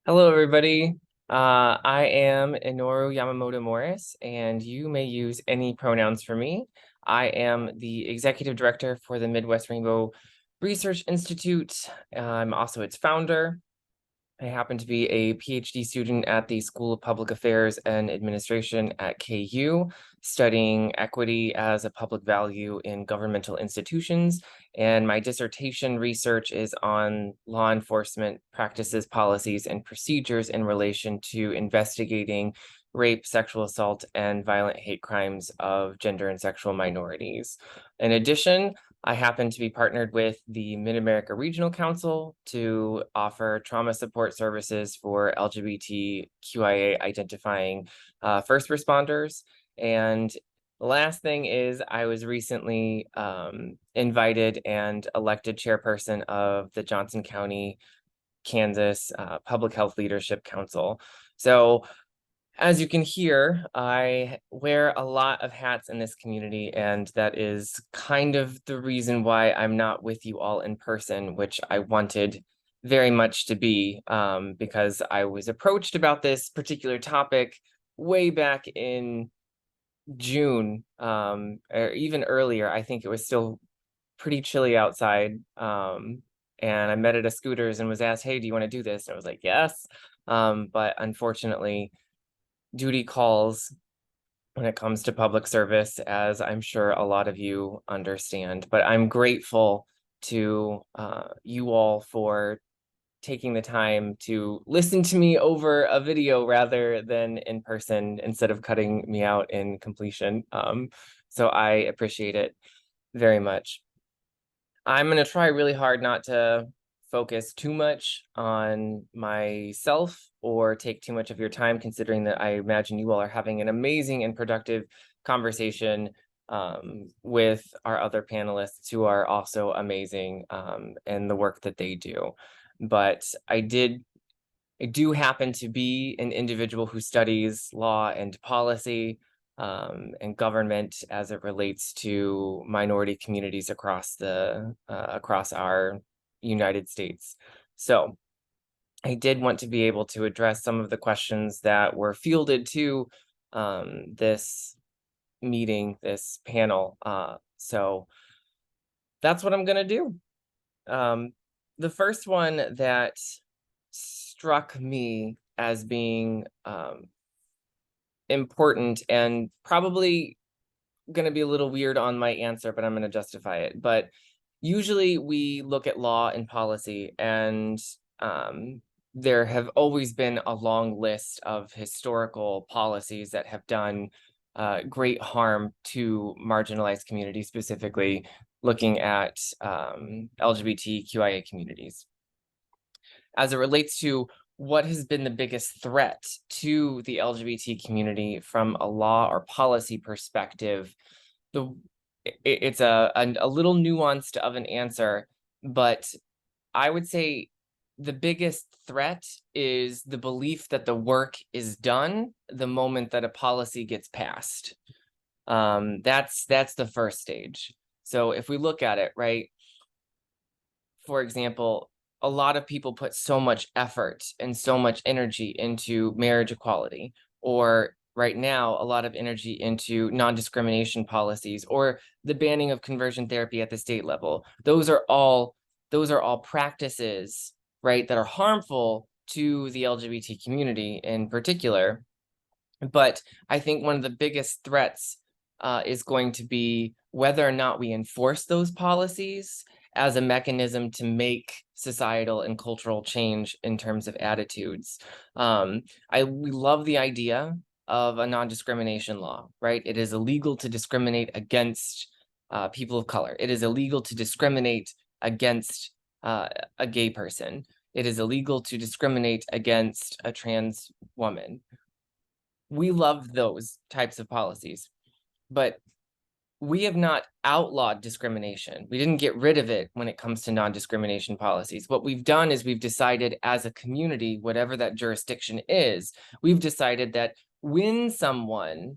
Hello, everybody. I am Inoru Morris, and you may use any pronouns for me. I am the executive director for the Midwest Rainbow Research Institute. I'm also its founder. I happen to be a PhD student at the School of Public Affairs and Administration at KU, studying equity as a public value in governmental institutions. And my dissertation research is on law enforcement practices, policies, and procedures in relation to investigating rape, sexual assault, and violent hate crimes of gender and sexual minorities. In addition, I happen to be partnered with the Mid-America Regional Council to offer trauma support services for LGBTQIA identifying first responders. And the last thing is I was recently invited and elected chairperson of the Johnson County, Kansas Public Health Leadership Council. So as you can hear, I wear a lot of hats in this community, and that is kind of the reason why I'm not with you all in person, which I wanted very much to be, because I was approached about this particular topic way back in June, or even earlier. I think it was still pretty chilly outside, and I met at a Scooters and was asked, "Hey, do you want to do this?" And I was like, "Yes." But unfortunately, duty calls when it comes to public service, as I'm sure a lot of you understand. But I'm grateful to you all for taking the time to listen to me over a video rather than in person instead of cutting me out in completion. So I appreciate it very much. I'm going to try really hard not to focus too much on myself or take too much of your time, considering that I imagine you all are having an amazing and productive conversation with our other panelists who are also amazing in the work that they do. But I do happen to be an individual who studies law and policy and government as it relates to minority communities across our United States. So I did want to be able to address some of the questions that were fielded to this meeting, this panel. So that's what I'm going to do. The first one that struck me as being important and probably going to be a little weird on my answer, but I'm going to justify it. But usually we look at law and policy, and there have always been a long list of historical policies that have done great harm to marginalized communities, specifically looking at LGBTQIA communities. As it relates to what has been the biggest threat to the LGBT community from a law or policy perspective, it's a little nuanced of an answer, but I would say the biggest threat is the belief that the work is done the moment that a policy gets passed. That's the first stage. So if we look at it, right, for example, a lot of people put so much effort and so much energy into marriage equality, or right now, a lot of energy into non-discrimination policies or the banning of conversion therapy at the state level. Those are all practices, right, that are harmful to the LGBT community in particular. But I think one of the biggest threats is going to be whether or not we enforce those policies as a mechanism to make societal and cultural change in terms of attitudes. We love the idea of a non-discrimination law, right? It is illegal to discriminate against people of color. It is illegal to discriminate against a gay person. It is illegal to discriminate against a trans woman. We love those types of policies, but we have not outlawed discrimination. We didn't get rid of it when it comes to non-discrimination policies. What we've done is we've decided as a community, whatever that jurisdiction is, we've decided that when someone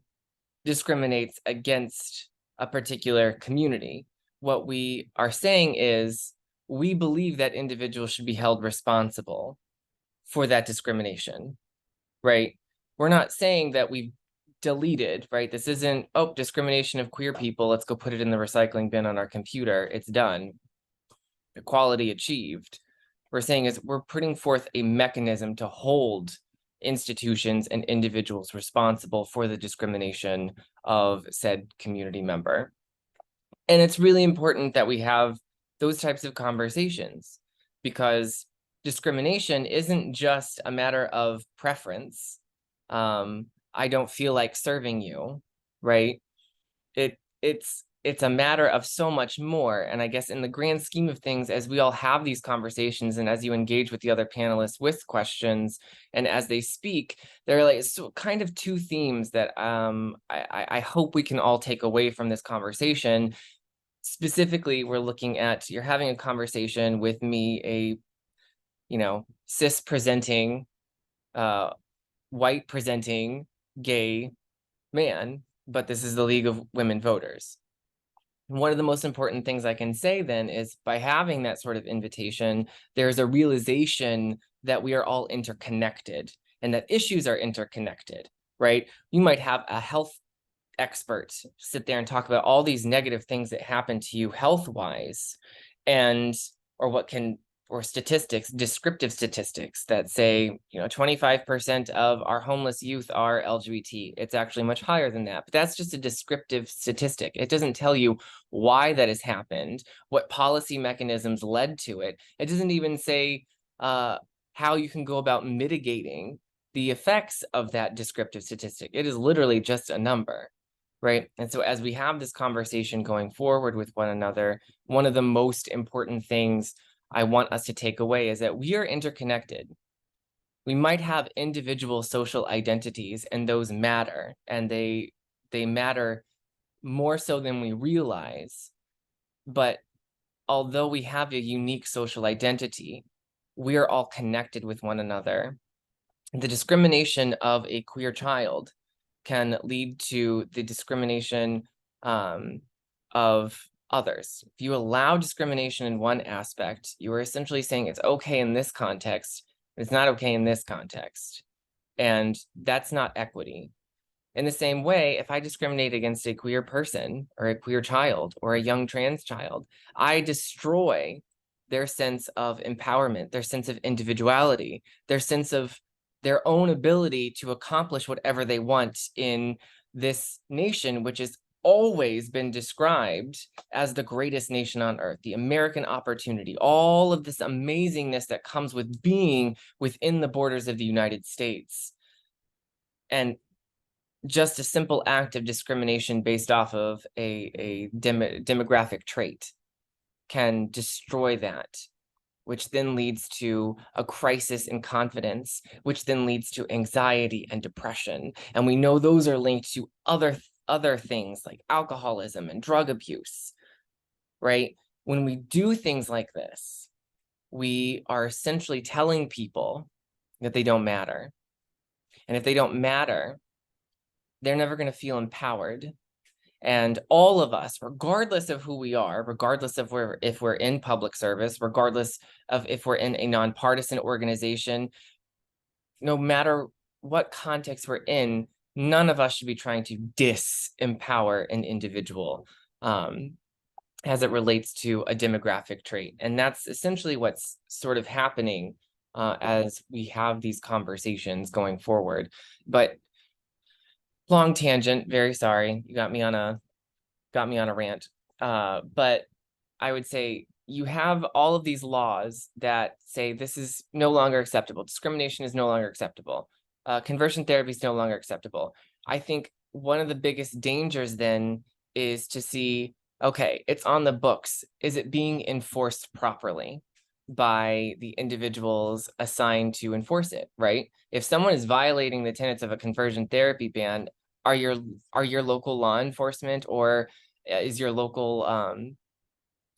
discriminates against a particular community, what we are saying is we believe that individuals should be held responsible for that discrimination, right? We're not saying that we've deleted, right? This isn't, oh, discrimination of queer people, let's go put it in the recycling bin on our computer, it's done, equality achieved. We're saying is we're putting forth a mechanism to hold institutions and individuals responsible for the discrimination of said community member. And it's really important that we have those types of conversations, because discrimination isn't just a matter of preference. I don't feel like serving you, right? It's a matter of so much more. And I guess in the grand scheme of things, as we all have these conversations and as you engage with the other panelists with questions and as they speak, there are like kind of two themes that I hope we can all take away from this conversation. Specifically, we're looking at, you're having a conversation with me, a, cis presenting, white presenting gay man, but this is the League of Women Voters. One of the most important things I can say then is, by having that sort of invitation, there's a realization that we are all interconnected and that issues are interconnected, right? You might have a health expert sit there and talk about all these negative things that happen to you health-wise, or statistics, descriptive statistics that say, 25% of our homeless youth are LGBT. It's actually much higher than that, but that's just a descriptive statistic. It doesn't tell you why that has happened, what policy mechanisms led to it. It doesn't even say how you can go about mitigating the effects of that descriptive statistic. It is literally just a number. Right. And so as we have this conversation going forward with one another, one of the most important things I want us to take away is that we are interconnected. We might have individual social identities, and those matter, and they matter more so than we realize. But although we have a unique social identity, we are all connected with one another. The discrimination of a queer child can lead to the discrimination of others. If you allow discrimination in one aspect, you are essentially saying it's okay in this context, it's not okay in this context. And that's not equity. In the same way, if I discriminate against a queer person or a queer child or a young trans child, I destroy their sense of empowerment, their sense of individuality, their sense of their own ability to accomplish whatever they want in this nation, which has always been described as the greatest nation on earth, the American opportunity, all of this amazingness that comes with being within the borders of the United States. And just a simple act of discrimination based off of a demographic trait can destroy that, which then leads to a crisis in confidence, which then leads to anxiety and depression. And we know those are linked to other things like alcoholism and drug abuse, right? When we do things like this, we are essentially telling people that they don't matter. And if they don't matter, they're never going to feel empowered. And all of us, regardless of who we are, regardless of if we're in public service, regardless of if we're in a nonpartisan organization, no matter what context we're in, none of us should be trying to disempower an individual as it relates to a demographic trait. And that's essentially what's sort of happening as we have these conversations going forward. But long tangent, very sorry. You got me on a rant. But I would say you have all of these laws that say this is no longer acceptable. Discrimination is no longer acceptable. Conversion therapy is no longer acceptable. I think one of the biggest dangers then is to see, okay, it's on the books. Is it being enforced properly by the individuals assigned to enforce it, right? If someone is violating the tenets of a conversion therapy ban, are your local law enforcement or is your local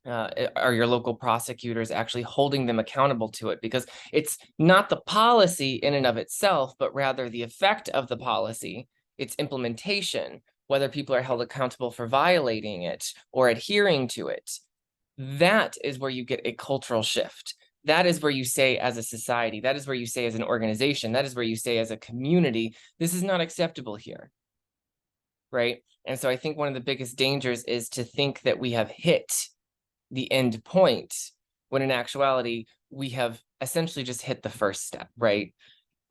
are your local prosecutors actually holding them accountable to it? Because it's not the policy in and of itself, but rather the effect of the policy, its implementation, whether people are held accountable for violating it or adhering to it. That is where you get a cultural shift. that is where you say as a society, that is where you say as an organization, that is where you say as a community, this is not acceptable here, right? And so I think one of the biggest dangers is to think that we have hit the end point, when in actuality, we have essentially just hit the first step, right?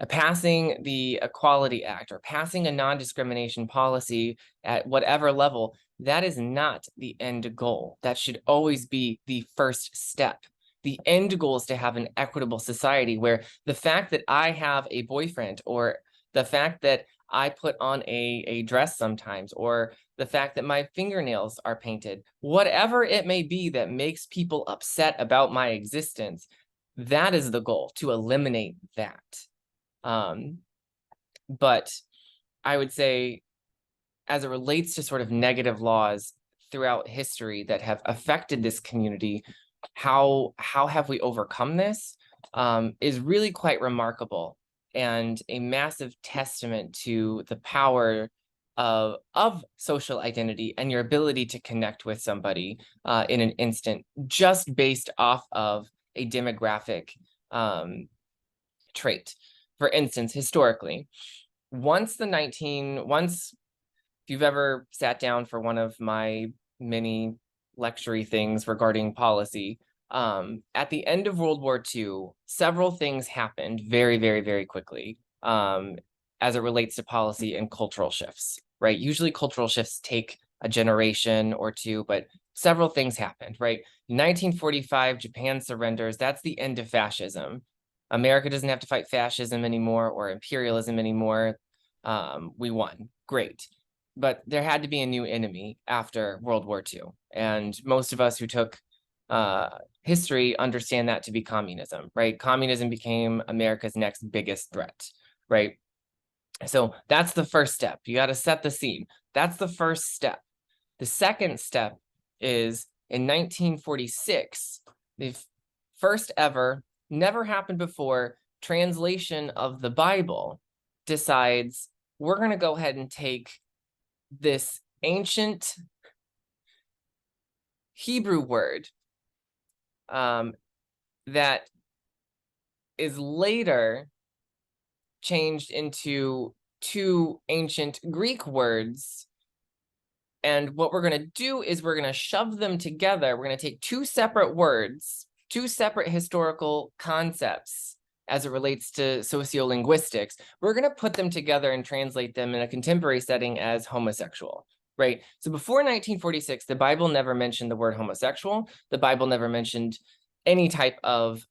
Passing the Equality Act or passing a non-discrimination policy at whatever level, that is not the end goal. That should always be the first step. The end goal is to have an equitable society where the fact that I have a boyfriend, or the fact that I put on a dress sometimes, or the fact that my fingernails are painted, whatever it may be that makes people upset about my existence, that is the goal, to eliminate that. But I would say, as it relates to sort of negative laws throughout history that have affected this community, how have we overcome this, is really quite remarkable, and a massive testament to the power of social identity and your ability to connect with somebody in an instant, just based off of a demographic trait. For instance, historically, once if you've ever sat down for one of my many lecture things regarding policy, at the end of World War II, several things happened very, very, very quickly, as it relates to policy and cultural shifts, right? Usually cultural shifts take a generation or two, but several things happened, right? 1945, Japan surrenders. That's the end of fascism. America doesn't have to fight fascism anymore or imperialism anymore. We won. Great. But there had to be a new enemy after World War II. And most of us who took history understand that to be communism, right? Communism became America's next biggest threat, right? So that's the first step. You got to set the scene. That's the first step. The second step is in 1946, the first ever, never happened before, translation of the Bible decides we're going to go ahead and take this ancient Hebrew word that is later changed into two ancient Greek words. And what we're going to do is we're going to shove them together. We're going to take two separate words, two separate historical concepts as it relates to sociolinguistics. We're going to put them together and translate them in a contemporary setting as homosexual, right? So before 1946, the Bible never mentioned the word homosexual. The Bible never mentioned any type of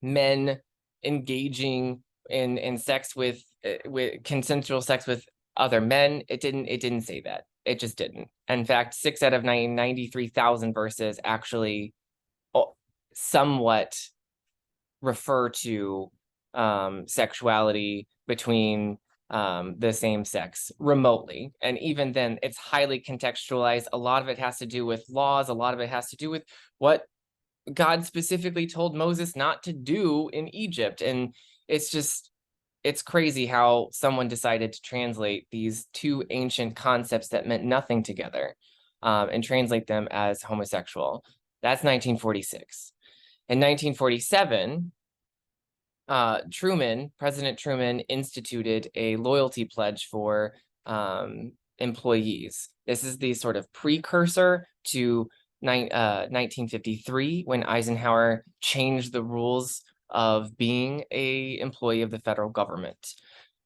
men engaging in sex with consensual sex with other men. It didn't say that. It just didn't. In fact, 6 out of 93,000 verses actually somewhat refer to sexuality between the same sex remotely. And even then, it's highly contextualized. A lot of it has to do with laws. A lot of it has to do with what God specifically told Moses not to do in Egypt. And it's crazy how someone decided to translate these two ancient concepts that meant nothing together and translate them as homosexual. That's 1946. In 1947, President Truman instituted a loyalty pledge for employees. This is the sort of precursor to 1953, when Eisenhower changed the rules of being an employee of the federal government.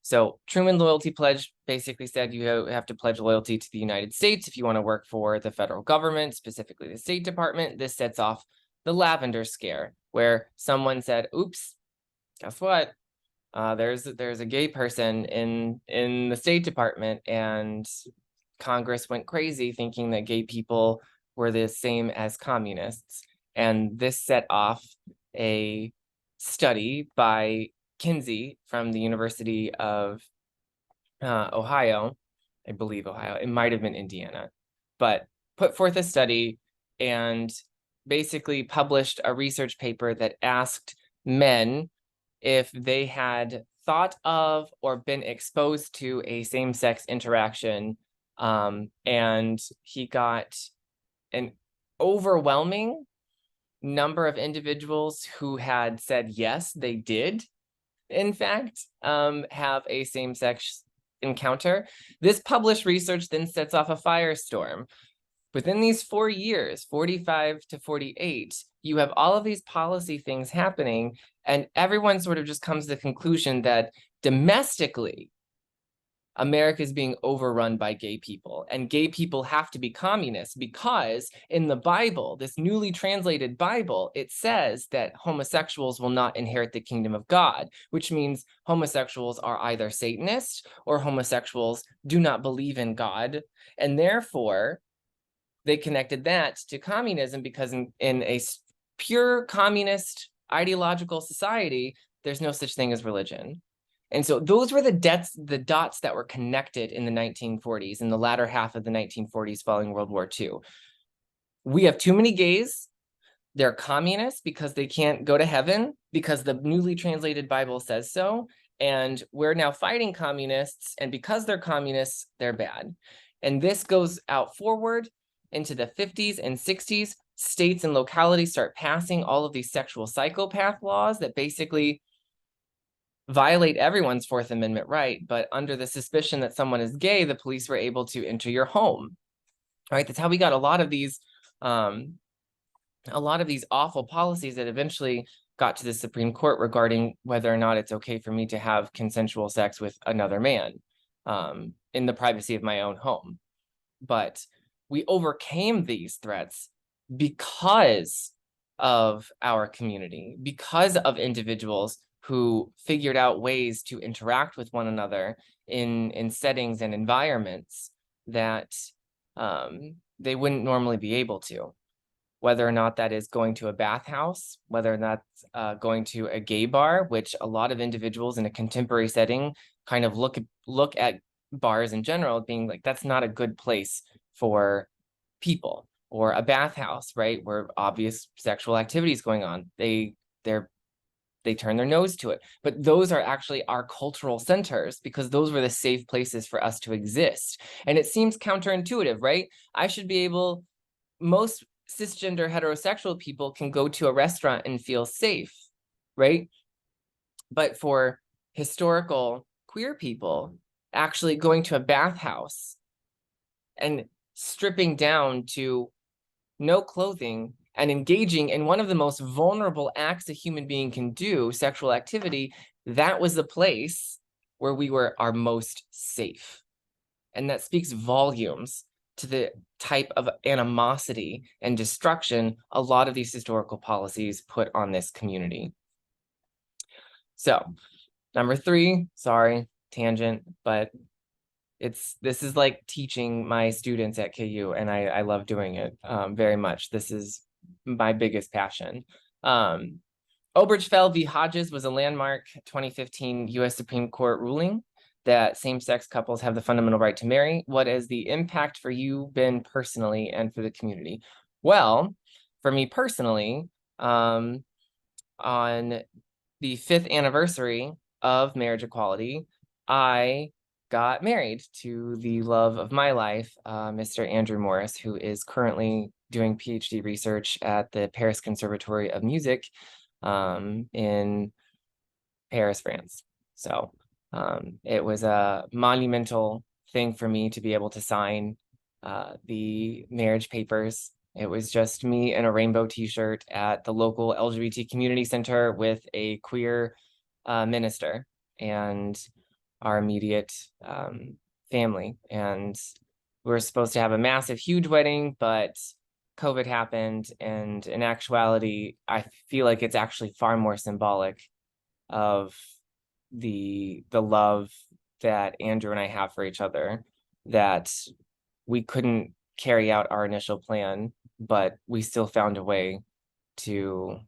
So Truman Loyalty Pledge basically said you have to pledge loyalty to the United States if you want to work for the federal government, specifically the State Department. This sets off the Lavender Scare, where someone said, oops, guess what? There's a gay person in the State Department, and Congress went crazy thinking that gay people were the same as communists. And this set off a study by Kinsey from the University of Ohio, I believe Ohio, it might have been Indiana, but put forth a study and basically published a research paper that asked men if they had thought of or been exposed to a same-sex interaction, and he got an overwhelming number of individuals who had said yes, they did, in fact, have a same-sex encounter. This published research then sets off a firestorm. Within these 4 years, 45 to 48, you have all of these policy things happening, and everyone sort of just comes to the conclusion that domestically, America is being overrun by gay people, and gay people have to be communists because in the Bible, this newly translated Bible, it says that homosexuals will not inherit the kingdom of God, which means homosexuals are either Satanists or homosexuals do not believe in God, and therefore they connected that to communism because in a pure communist ideological society, there's no such thing as religion. And so those were the dots that were connected in the 1940s, in the latter half of the 1940s following World War II. We have too many gays. They're communists because they can't go to heaven because the newly translated Bible says so. And we're now fighting communists. And because they're communists, they're bad. And this goes out forward into the 50s and 60s. States and localities start passing all of these sexual psychopath laws that basically violate everyone's Fourth Amendment right, but under the suspicion that someone is gay, the police were able to enter your home. All right, that's how we got a lot of these awful policies that eventually got to the Supreme Court regarding whether or not it's okay for me to have consensual sex with another man in the privacy of my own home. But we overcame these threats because of our community, because of individuals who figured out ways to interact with one another in settings and environments that they wouldn't normally be able to. Whether or not that is going to a bathhouse, whether or not going to a gay bar, which a lot of individuals in a contemporary setting kind of look at bars in general being like, that's not a good place for people, or a bathhouse, right, where obvious sexual activity is going on. They turn their nose to it. But those are actually our cultural centers because those were the safe places for us to exist. And it seems counterintuitive, right? Most cisgender heterosexual people can go to a restaurant and feel safe, right? But for historical queer people, actually going to a bathhouse and stripping down to no clothing and engaging in one of the most vulnerable acts a human being can do, sexual activity, that was the place where we were our most safe. And that speaks volumes to the type of animosity and destruction a lot of these historical policies put on this community. So, number 3, sorry, tangent, but this is like teaching my students at KU, and I love doing it very much. This is my biggest passion. Obergefell v. Hodges was a landmark 2015 U.S. Supreme Court ruling that same-sex couples have the fundamental right to marry. What has the impact for you been personally and for the community? Well, for me personally, on the 5th anniversary of marriage equality, I got married to the love of my life, Mr. Inoru Morris, who is currently doing PhD research at the Paris Conservatory of Music in Paris, France. So it was a monumental thing for me to be able to sign the marriage papers. It was just me in a rainbow t-shirt at the local LGBT community center with a queer minister and our immediate family. And we were supposed to have a massive, huge wedding, but COVID happened. And in actuality, I feel like it's actually far more symbolic of the love that Andrew and I have for each other, that we couldn't carry out our initial plan, but we still found a way to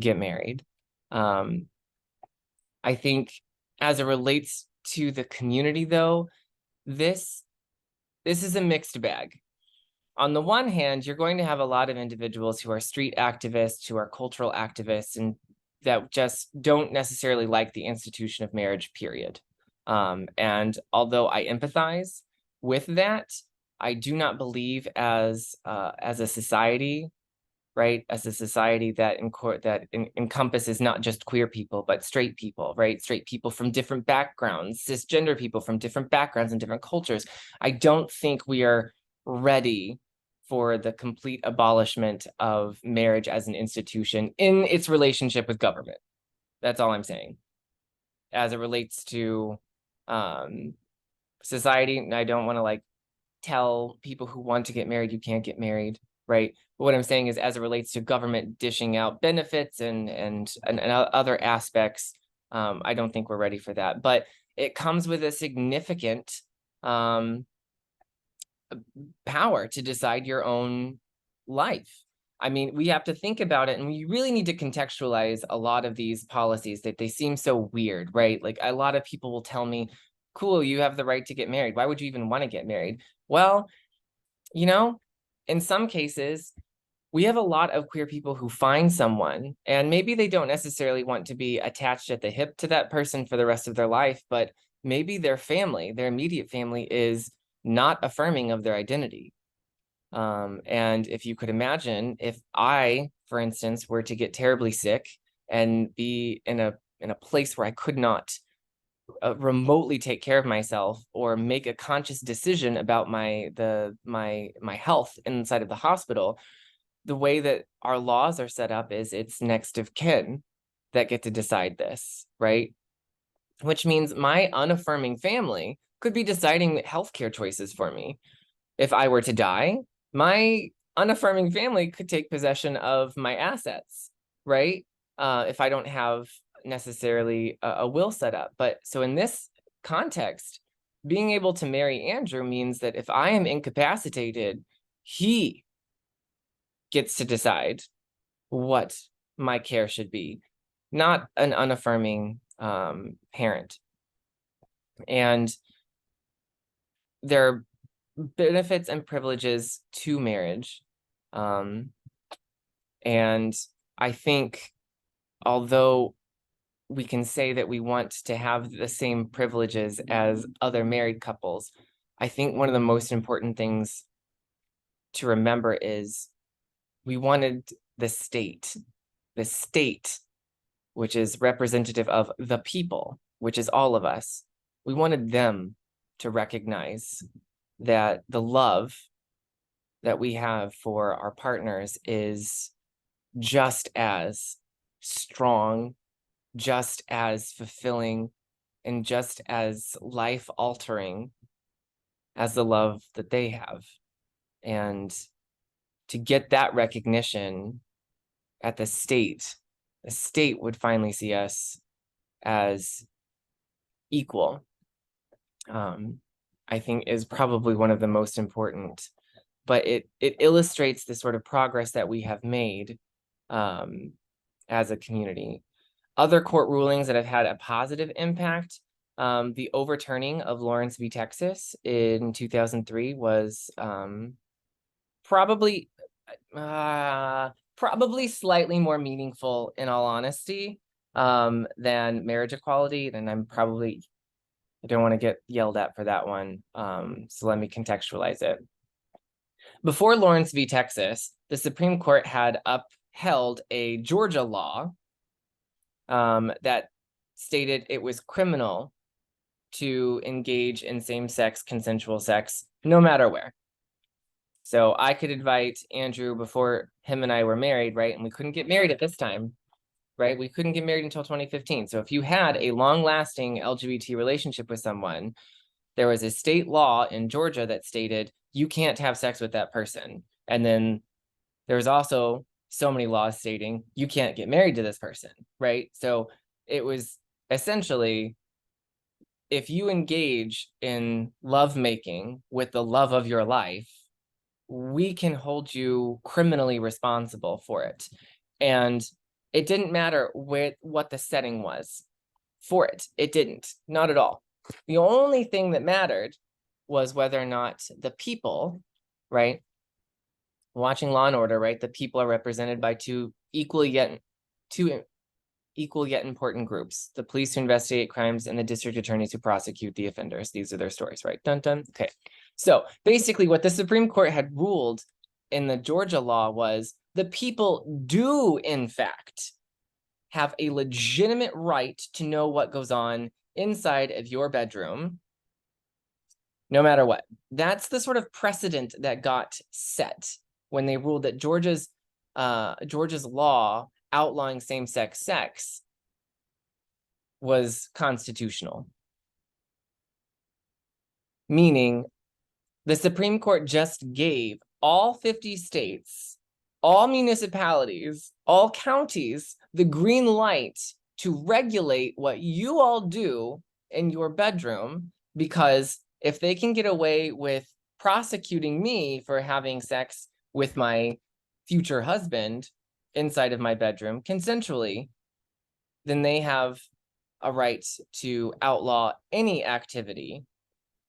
get married. I think as it relates to the community, though, this is a mixed bag. On the one hand, you're going to have a lot of individuals who are street activists, who are cultural activists, and that just don't necessarily like the institution of marriage, period. And although I empathize with that, I do not believe as a society right? As a society that encompasses not just queer people, but straight people, right? Straight people from different backgrounds, cisgender people from different backgrounds and different cultures. I don't think we are ready for the complete abolishment of marriage as an institution in its relationship with government. That's all I'm saying. As it relates to society, I don't want to like tell people who want to get married you can't get married, right? But what I'm saying is, as it relates to government dishing out benefits and other aspects, I don't think we're ready for that. But it comes with a significant power to decide your own life. I mean, we have to think about it, and we really need to contextualize a lot of these policies that they seem so weird, right? Like a lot of people will tell me, cool, you have the right to get married. Why would you even want to get married? Well, you know, in some cases, we have a lot of queer people who find someone, and maybe they don't necessarily want to be attached at the hip to that person for the rest of their life, but maybe their family, their immediate family, is not affirming of their identity. And if you could imagine, if I, for instance, were to get terribly sick and be in a place where I could not remotely take care of myself or make a conscious decision about my health inside of the hospital, the way that our laws are set up is it's next of kin that get to decide this, right? Which means my unaffirming family could be deciding healthcare choices for me. If I were to die, my unaffirming family could take possession of my assets, right? If I don't have necessarily a will set up. But so in this context, being able to marry Andrew means that if I am incapacitated, he gets to decide what my care should be, not an unaffirming parent. And there are benefits and privileges to marriage. And I think, although we can say that we want to have the same privileges as other married couples, I think one of the most important things to remember is we wanted the state, which is representative of the people, which is all of us. We wanted them to recognize that the love that we have for our partners is just as strong, just as fulfilling, and just as life-altering as the love that they have. And to get that recognition at the state would finally see us as equal, I think is probably one of the most important. But it illustrates the sort of progress that we have made as a community. Other court rulings that have had a positive impact, the overturning of Lawrence v. Texas in 2003 was probably slightly more meaningful, in all honesty, than marriage equality. And I don't want to get yelled at for that one. So let me contextualize it. Before Lawrence v. Texas, the Supreme Court had upheld a Georgia law that stated it was criminal to engage in same-sex consensual sex, no matter where. So I could invite Andrew before him and I were married, right? And we couldn't get married at this time, right? We couldn't get married until 2015. So if you had a long-lasting LGBT relationship with someone, there was a state law in Georgia that stated you can't have sex with that person. And then there's also so many laws stating you can't get married to this person, right? So it was essentially, if you engage in lovemaking with the love of your life, we can hold you criminally responsible for it. And it didn't matter what the setting was for it. It didn't, not at all. The only thing that mattered was whether or not the people, right? Watching Law and Order, right? The people are represented by two equal yet important groups: the police who investigate crimes and the district attorneys who prosecute the offenders. These are their stories, right? Dun dun. Okay. So basically what the Supreme Court had ruled in the Georgia law was the people do, in fact, have a legitimate right to know what goes on inside of your bedroom, no matter what. That's the sort of precedent that got set when they ruled that Georgia's law outlawing same-sex sex was constitutional. Meaning, the Supreme Court just gave all 50 states, all municipalities, all counties, the green light to regulate what you all do in your bedroom, because if they can get away with prosecuting me for having sex with my future husband inside of my bedroom consensually, then they have a right to outlaw any activity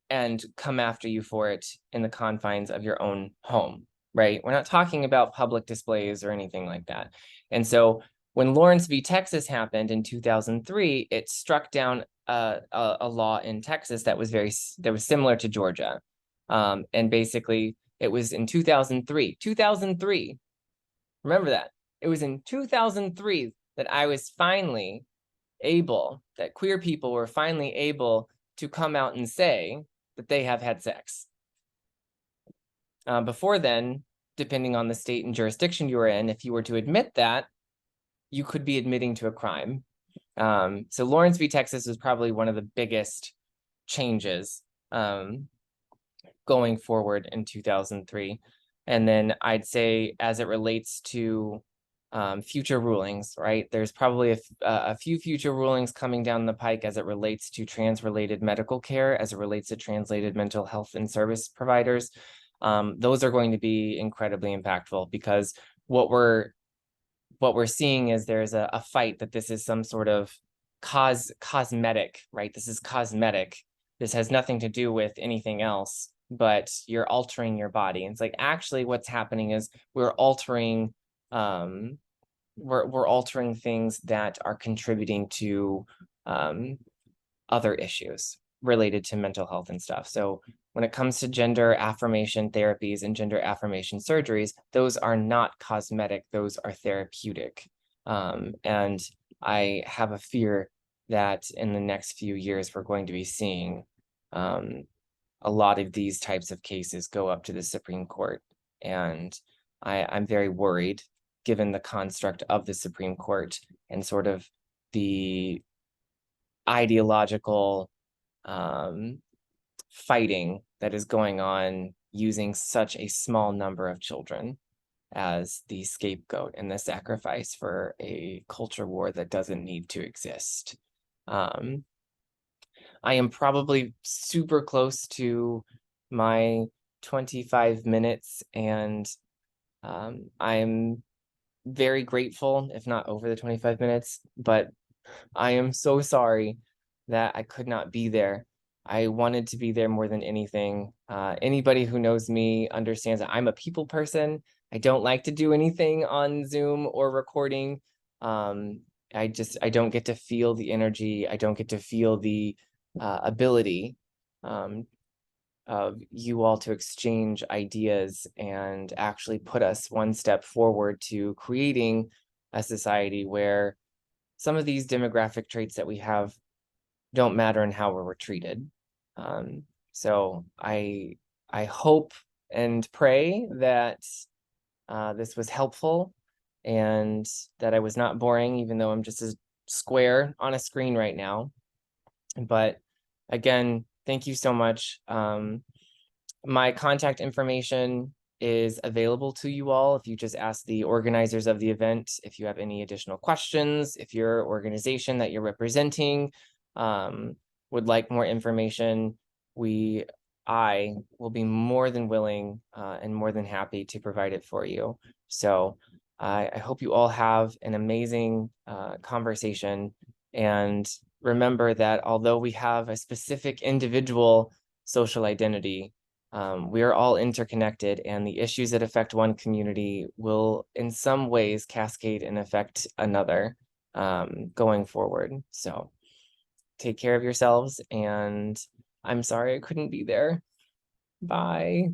and come after you for it in the confines of your own home, right? We're not talking about public displays or anything like that. And so when Lawrence v. Texas happened in 2003, it struck down a law in Texas that was similar to Georgia. And basically it was in 2003. Remember that. It was in 2003 that I was finally able, that queer people were finally able to come out and say that they have had sex. Before then, depending on the state and jurisdiction you were in, if you were to admit that, you could be admitting to a crime. So Lawrence v. Texas was probably one of the biggest changes going forward in 2003. And then I'd say as it relates to future rulings, right? There's probably a few future rulings coming down the pike as it relates to trans-related medical care, as it relates to translated mental health and service providers. Those are going to be incredibly impactful, because what we're seeing is there's a fight that this is some sort of cosmetic, right? This is cosmetic. This has nothing to do with anything else, but you're altering your body. And it's like, actually what's happening is we're altering we're altering things that are contributing to other issues related to mental health and stuff. So when it comes to gender affirmation therapies and gender affirmation surgeries, those are not cosmetic, those are therapeutic. And I have a fear that in the next few years, we're going to be seeing a lot of these types of cases go up to the Supreme Court. And I'm very worried, given the construct of the Supreme Court and sort of the ideological fighting that is going on using such a small number of children as the scapegoat and the sacrifice for a culture war that doesn't need to exist. I am probably super close to my 25 minutes, and I'm very grateful, if not over the 25 minutes, but I am so sorry that I could not be there. I wanted to be there more than anything. Anybody who knows me understands that I'm a people person. I don't like to do anything on Zoom or recording. I don't get to feel the energy. I don't get to feel the ability of you all to exchange ideas and actually put us one step forward to creating a society where some of these demographic traits that we have don't matter in how we're treated. So I hope and pray that this was helpful and that I was not boring, even though I'm just a square on a screen right now. But again, thank you so much. My contact information is available to you all if you just ask the organizers of the event if you have any additional questions. If your organization that you're representing would like more information, I will be more than willing and more than happy to provide it for you. So I hope you all have an amazing conversation, and remember that although we have a specific individual social identity, we are all interconnected, and the issues that affect one community will in some ways cascade and affect another going forward. So take care of yourselves, and I'm sorry I couldn't be there. Bye.